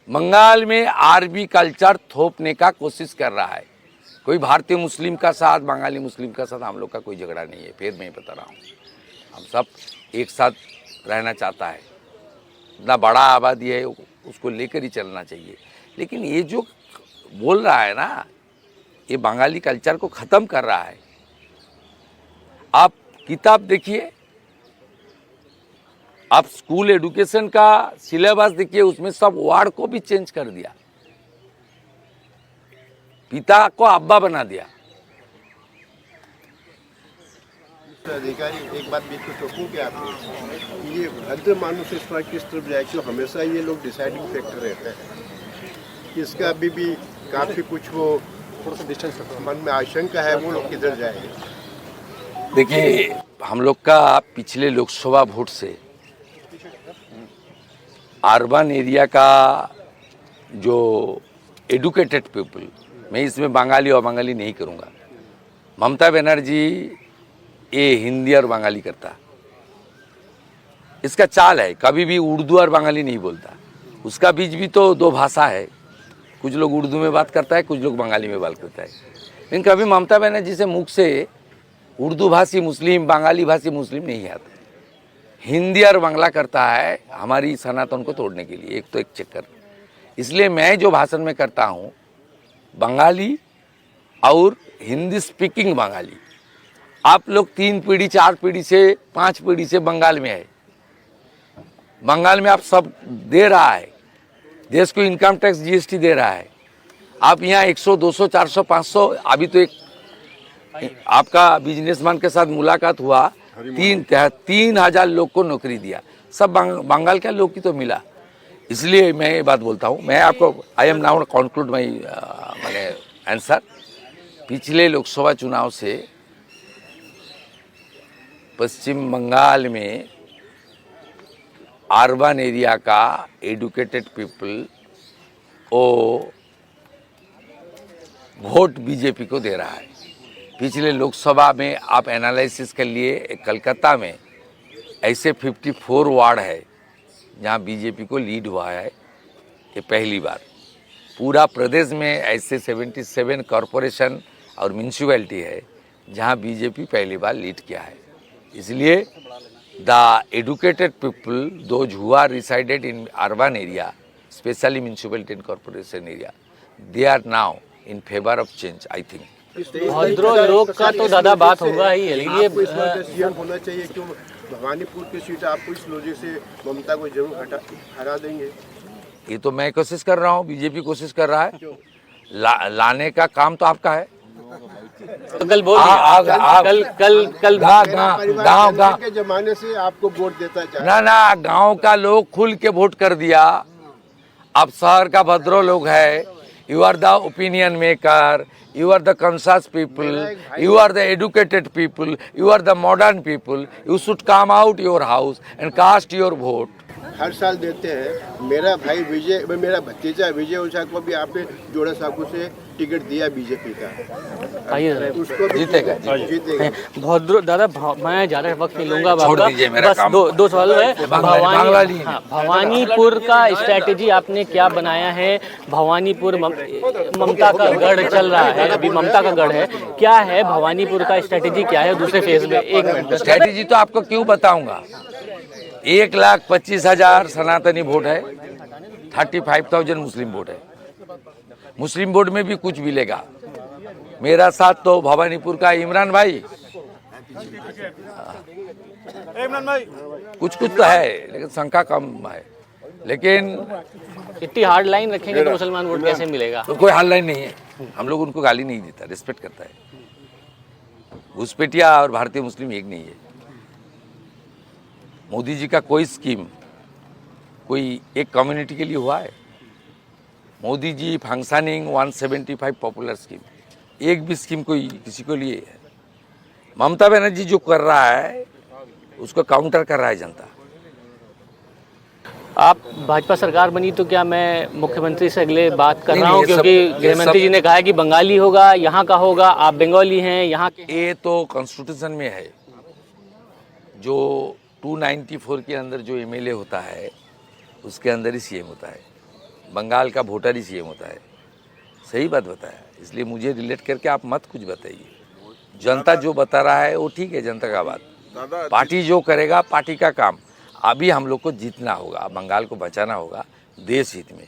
बंगाल में अरबी कल्चर थोपने का कोशिश कर रहा है। कोई भारतीय मुस्लिम का साथ, बंगाली मुस्लिम का साथ हम लोग का कोई झगड़ा नहीं है। फिर मैं बता रहा हूँ, हम सब एक साथ रहना चाहता है। इतना बड़ा आबादी है, उसको लेकर ही चलना चाहिए। लेकिन ये जो बोल रहा है ना, ये बंगाली कल्चर को ख़त्म कर रहा है। आप किताब देखिए, आप स्कूल एजुकेशन का सिलेबस देखिए, उसमें सब वर्ड को भी चेंज कर दिया। पिता को अब्बा बना दिया। अधिकारी, एक बात बीच में टोकूं क्या आपने, ये भद्र मानुष इस पर किस तरफ जाए, क्यों हमेशा ये लोग डिसाइडिंग फैक्टर रहते हैं। इसका अभी भी काफ़ी कुछ वो थोड़ा सा डिस्टेंस मन में आशंका है, वो लोग किधर जाएंगे। देखिए, हम लोग का पिछले लोकसभा वोट से अर्बन एरिया का जो एडुकेटेड पीपल, मैं इसमें बंगाली और बंगाली नहीं करूँगा। ममता बनर्जी ये हिंदी और बंगाली करता, इसका चाल है। कभी भी उर्दू और बंगाली नहीं बोलता। उसका बीच भी तो दो भाषा है, कुछ लोग उर्दू में बात करता है, कुछ लोग बंगाली में बात करता है। लेकिन कभी ममता बनर्जी से मुख से उर्दू भाषी मुस्लिम, बंगाली भाषी मुस्लिम नहीं आता। हिंदी और बांग्ला करता है हमारी सनातन को तोड़ने के लिए, एक तो एक चक्कर। इसलिए मैं जो भाषण में करता हूँ, बंगाली और हिंदी स्पीकिंग बंगाली। आप लोग 3 पीढ़ी 4 पीढ़ी से 5 पीढ़ी से बंगाल में है। बंगाल में आप सब दे रहा है, देश को इनकम टैक्स जीएसटी दे रहा है। आप यहाँ 100 200 400 500, अभी तो एक आपका बिजनेसमैन के साथ मुलाकात हुआ, 3,000 लोग को नौकरी दिया। सब बंगाल के लोग की तो मिला। इसलिए मैं ये बात बोलता हूँ। मैं आपको आई एम नाउ कंक्लूड माई मैंने आंसर। पिछले लोकसभा चुनाव से पश्चिम बंगाल में अर्बन एरिया का एडुकेटेड पीपल वो वोट बीजेपी को दे रहा है। पिछले लोकसभा में आप एनालिसिस कर लिए, कलकत्ता में ऐसे 54 वार्ड है जहां बीजेपी को लीड हुआ है, ये पहली बार। पूरा प्रदेश में ऐसे 77 कॉरपोरेशन और म्यूनिसिपैलिटी है जहां बीजेपी पहली बार लीड किया है। इसलिए the educated people those who are resided in urban area, specially municipality and corporation area, they are now in favour of change. I think भद्रो लोग का तो दादा बात होगा ही है, लेकिन आपको इस बार का सीएम होना चाहिए। क्यों भवानीपुर की सीट आपको इस लॉजिक से ममता को जरूर हरा देंगे। ये तो मैं कोशिश कर रहा हूँ, बीजेपी कोशिश कर रहा है। लाने का काम तो आपका है। तो कल बोल कल गांव के जमाने से आपको वोट देता है ना, गांव का लोग खुल के वोट कर दिया। अब शहर का भद्रो लोग है। You are the opinion maker, you are the conscious people, you are the educated people, you are the modern people. You should come out your house and cast your vote. हर साल देते हैं। मेरा भाई विजय, मेरा भतीजा विजय ओझा को भी आपने जोड़ा साकू से टिकट दिया बीजेपी का, उसको भी जीतेगा। भद्रो दादा, मैं ज़्यादा वक्त नहीं लूंगा, बस काम। दो सवाल है। भवानीपुर का स्ट्रैटेजी आपने क्या बनाया है? भवानीपुर ममता का गढ़ चल रहा है, अभी ममता का गढ़ है, क्या है भवानीपुर का स्ट्रैटेजी, क्या है दूसरे फेज में? 1 मिनट। स्ट्रैटेजी तो आपको क्यों बताऊंगा। 1,25,000 सनातनी वोट है, 35,000 मुस्लिम वोट है। मुस्लिम वोट में भी कुछ मिलेगा। मेरा साथ तो भवानीपुर का इमरान भाई कुछ तो है, लेकिन संख्या कम है। लेकिन इतनी हार्ड लाइन रखेंगे तो मुसलमान वोट कैसे मिलेगा? तो कोई हार्ड लाइन नहीं है। हम लोग उनको गाली नहीं देता, रिस्पेक्ट करता है। घुसपैठिया और भारतीय मुस्लिम एक नहीं है। मोदी जी का कोई स्कीम कोई एक कम्युनिटी के लिए हुआ है? Modi ji functioning 175 popular scheme, एक भी स्कीम कोई किसी को लिए है? ममता बनर्जी जो कर रहा है उसको काउंटर कर रहा है जनता। आप भाजपा सरकार बनी तो क्या मैं मुख्यमंत्री से अगले बात कर रहा हूँ, क्योंकि गृहमंत्री जी ने कहा है कि बंगाली होगा, यहाँ का होगा, आप बंगाली हैं यहाँ के। ये तो कॉन्स्टिट्यूशन में है। जो 294 के अंदर जो एमएलए होता है उसके अंदर ही सीएम होता है। बंगाल का वोटर ही सीएम होता है। सही बात बताया, इसलिए मुझे रिलेट करके आप मत कुछ बताइए। जनता जो बता रहा है वो ठीक है, जनता का बात। पार्टी जो करेगा पार्टी का काम। अभी हम लोग को जीतना होगा, बंगाल को बचाना होगा देश हित में।